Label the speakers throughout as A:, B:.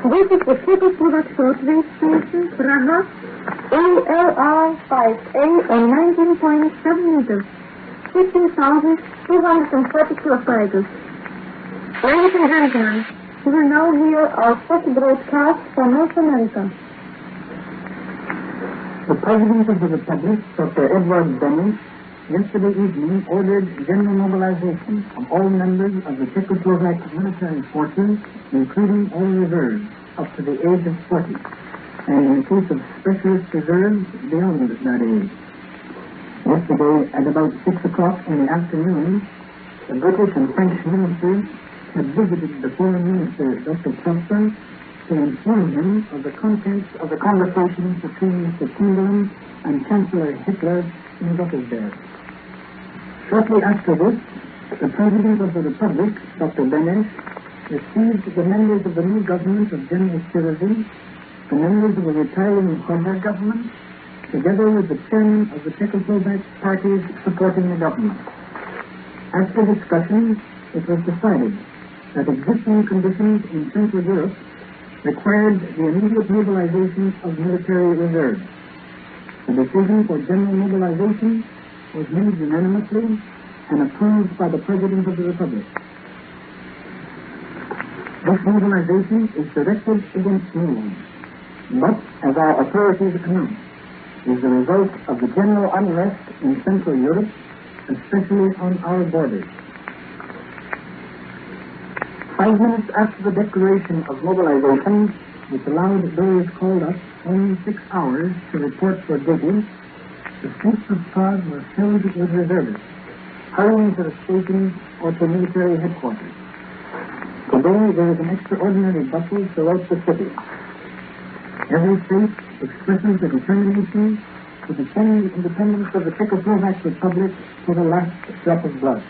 A: This is the Czechoslovak shortwave station, Praha, OLR5A on 19.7 meters, 15,240 kilocycles. Ladies and gentlemen, you will now hear our first broadcast from North America.
B: The President of the Republic, Dr. Edward Beneš, yesterday evening ordered general mobilization of all members of the Czechoslovak military forces, including all reserves, up to the age of 40, and in the case of specialist reserves, beyond that age. Yesterday, at about 6 o'clock in the afternoon, the British and French ministers had visited the Foreign Minister, Dr. Praha, to inform him of the contents of the conversations between Mr. Chamberlain and Chancellor Hitler in Gothenburg. Shortly after this, the President of the Republic, Dr. Beneš, received the members of the new government of General Syriza, the members of the retiring Prague government, together with the chairman of the Czechoslovak parties supporting the government. After discussion, it was decided that existing conditions in Central Europe required the immediate mobilization of military reserves. The decision for general mobilization was made unanimously and approved by the President of the Republic. This mobilization is directed against no one, but, as our authorities announced, is the result of the general unrest in Central Europe, especially on our borders. 5 minutes after the declaration of mobilization, which allowed those called up only 6 hours to report for duty, the streets of Prague were filled with reservists, hurrying to the stations or to military headquarters. Today there is an extraordinary bustle throughout the city. Every face expresses the determination to defend the independence of the Czechoslovak Republic to the last drop of blood.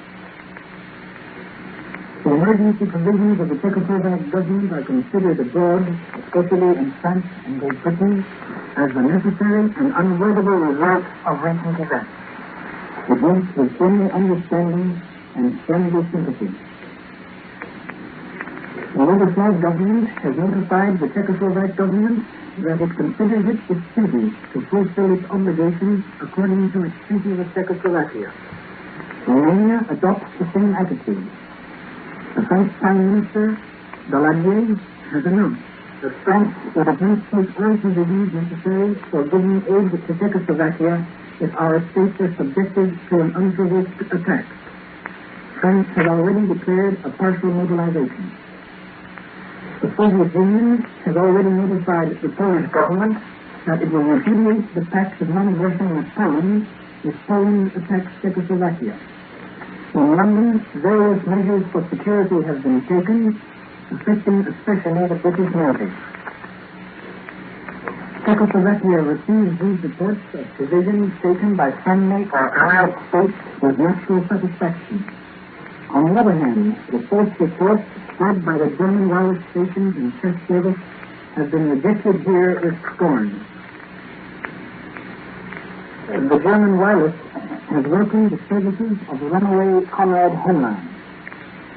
B: The emergency provisions of the Czechoslovak government are considered abroad, especially in France and Great Britain, as the necessary and unavoidable result of recent events. It meets with general understanding and friendly sympathy. The Yugoslav government has notified the Czechoslovak government that it considers it its duty to fulfill its obligations according to its treaty with Czechoslovakia. Romania adopts the same attitude. The French Prime Minister, Daladier, has announced that France would at once take all provisions necessary for giving aid to Czechoslovakia if our states are subjected to an unprovoked attack. France has already declared a partial mobilization. The Soviet Union has already notified the Polish government that it will repudiate the pact of non-aggression with Poland if Poland attacks Czechoslovakia. In London, various measures for security have been taken, affecting especially the British Navy. Czechoslovakia receives these reports of provisions taken by friendly or allied states with natural satisfaction. On the other hand, the false reports spread by the German wireless stations and press service have been rejected here with scorn. The German wireless has welcomed the services of the runaway comrade Heinlein.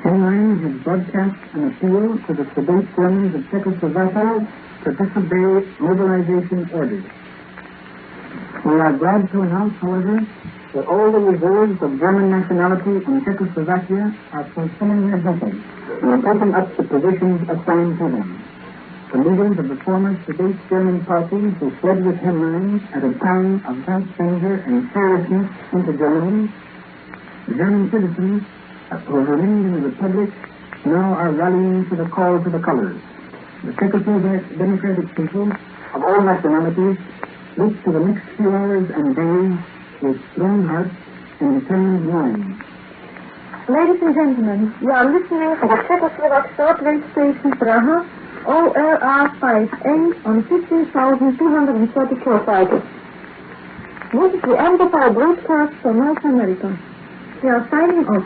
B: Heinlein has broadcast an appeal to the sedate Germans of Czechoslovakia to disobey mobilization orders. We are glad to announce, however, that all the reserves of German nationality in Czechoslovakia are fulfilling their duty and taking up the positions assigned to them. The leaders of the former sedate German parties who fled with Heinlein at a time of great danger and seriousness into Germany, the German citizens who have remained in the Republic now are rallying to the call to the colors. The Czechoslovak democratic people of all nationalities look to the next few hours and days with strong hearts and determined minds.
A: Ladies and gentlemen, you are listening to the Czechoslovak shortwave station Praha, OLR5A on 15,240 kilocycles. This is the end of our broadcast from North America. We are signing off.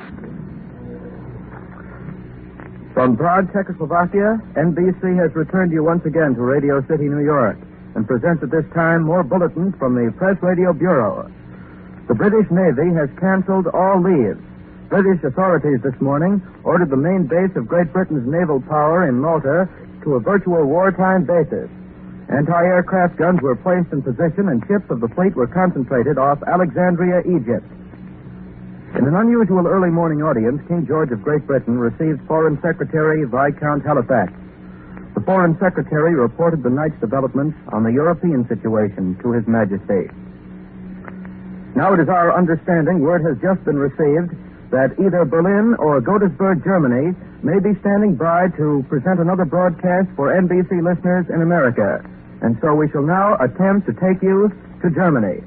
C: From Prague, Czechoslovakia, NBC has returned you once again to Radio City, New York, and presents at this time more bulletins from the Press Radio Bureau. The British Navy has canceled all leaves. British authorities this morning ordered the main base of Great Britain's naval power in Malta to a virtual wartime basis. Anti-aircraft guns were placed in position and ships of the fleet were concentrated off Alexandria, Egypt. In an unusual early morning audience, King George of Great Britain received Foreign Secretary Viscount Halifax. The Foreign Secretary reported the night's developments on the European situation to His Majesty. Now it is our understanding, word has just been received, that either Berlin or Godesberg, Germany, may be standing by to present another broadcast for NBC listeners in America. And so we shall now attempt to take you to Germany.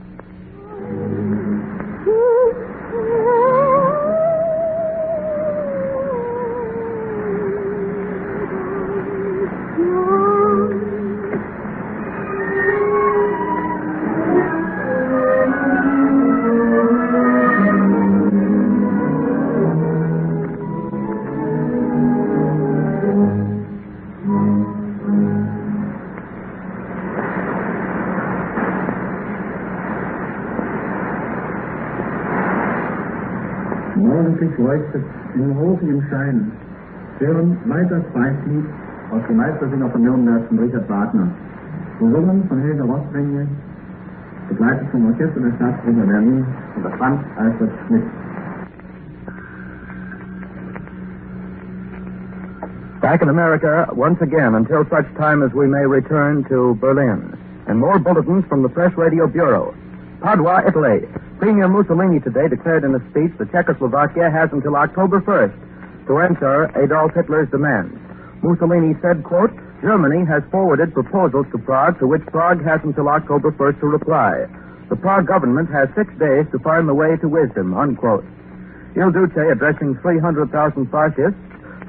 B: Morgendlich leuchtet in hoch im Schein. Hören weiter Preislied aus dem Meistersinger von Nürnberg von Richard Wagner. Gesungen von Helga Rossringe, begleitet vom Orchester der Staatsbühne Berlin unter Franz Alfred Schmidt.
C: Back in America once again until such time as we may return to Berlin. And more bulletins from the Press Radio Bureau. Padua, Italy. Premier Mussolini today declared in a speech that Czechoslovakia has until October 1st to answer Adolf Hitler's demands. Mussolini said, quote, Germany has forwarded proposals to Prague to which Prague has until October 1st to reply. The Prague government has 6 days to find the way to wisdom, unquote. Il Duce, addressing 300,000 fascists,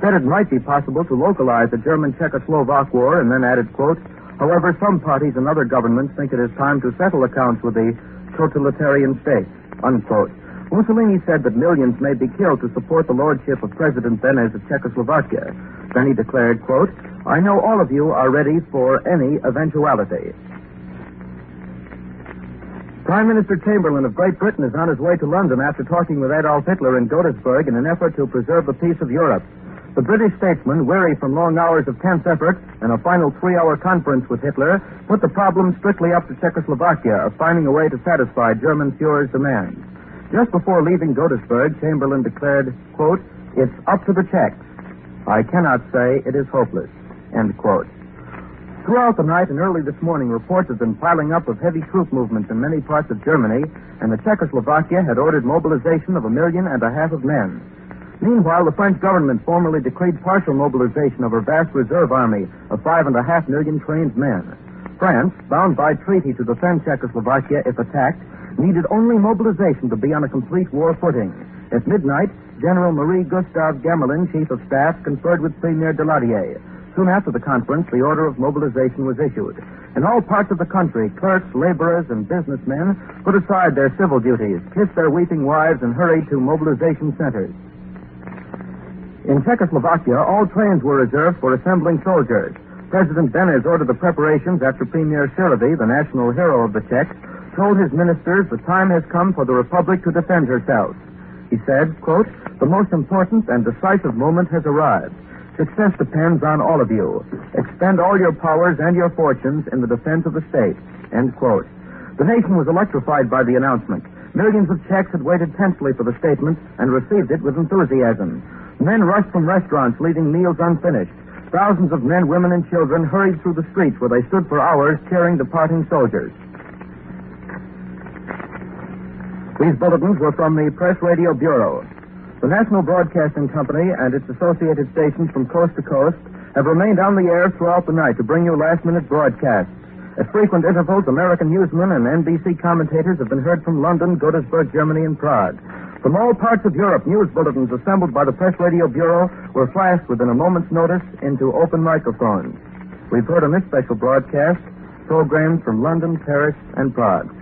C: said it might be possible to localize the German-Czechoslovak war and then added, quote, however, some parties and other governments think it is time to settle accounts with the totalitarian states, unquote. Mussolini said that millions may be killed to support the lordship of President Beneš of Czechoslovakia. Then he declared, quote, I know all of you are ready for any eventuality. Prime Minister Chamberlain of Great Britain is on his way to London after talking with Adolf Hitler in Godesberg in an effort to preserve the peace of Europe. The British statesman, weary from long hours of tense effort and a final 3-hour conference with Hitler, put the problem strictly up to Czechoslovakia of finding a way to satisfy German Führer's demands. Just before leaving Godesberg, Chamberlain declared, quote, it's up to the Czechs. I cannot say it is hopeless, end quote. Throughout the night and early this morning, reports have been piling up of heavy troop movements in many parts of Germany, and the Czechoslovakia had ordered mobilization of 1.5 million of men. Meanwhile, the French government formally decreed partial mobilization of her vast reserve army of 5.5 million trained men. France, bound by treaty to defend Czechoslovakia if attacked, needed only mobilization to be on a complete war footing. At midnight, General Marie-Gustave Gamelin, Chief of Staff, conferred with Premier Daladier. Soon after the conference, the order of mobilization was issued. In all parts of the country, clerks, laborers, and businessmen put aside their civil duties, kissed their weeping wives, and hurried to mobilization centers. In Czechoslovakia, all trains were reserved for assembling soldiers. President Beneš ordered the preparations after Premier Silovy, the national hero of the Czechs, told his ministers the time has come for the Republic to defend herself. He said, quote, the most important and decisive moment has arrived. Success depends on all of you. Expend all your powers and your fortunes in the defense of the state, end quote. The nation was electrified by the announcement. Millions of Czechs had waited tensely for the statement and received it with enthusiasm. Men rushed from restaurants, leaving meals unfinished. Thousands of men, women, and children hurried through the streets where they stood for hours cheering departing soldiers. These bulletins were from the Press Radio Bureau. The National Broadcasting Company and its associated stations from coast to coast have remained on the air throughout the night to bring you last-minute broadcasts. At frequent intervals, American newsmen and NBC commentators have been heard from London, Godesberg, Germany, and Prague. From all parts of Europe, news bulletins assembled by the Press Radio Bureau were flashed within a moment's notice into open microphones. We've heard on this special broadcast programs from London, Paris, and Prague.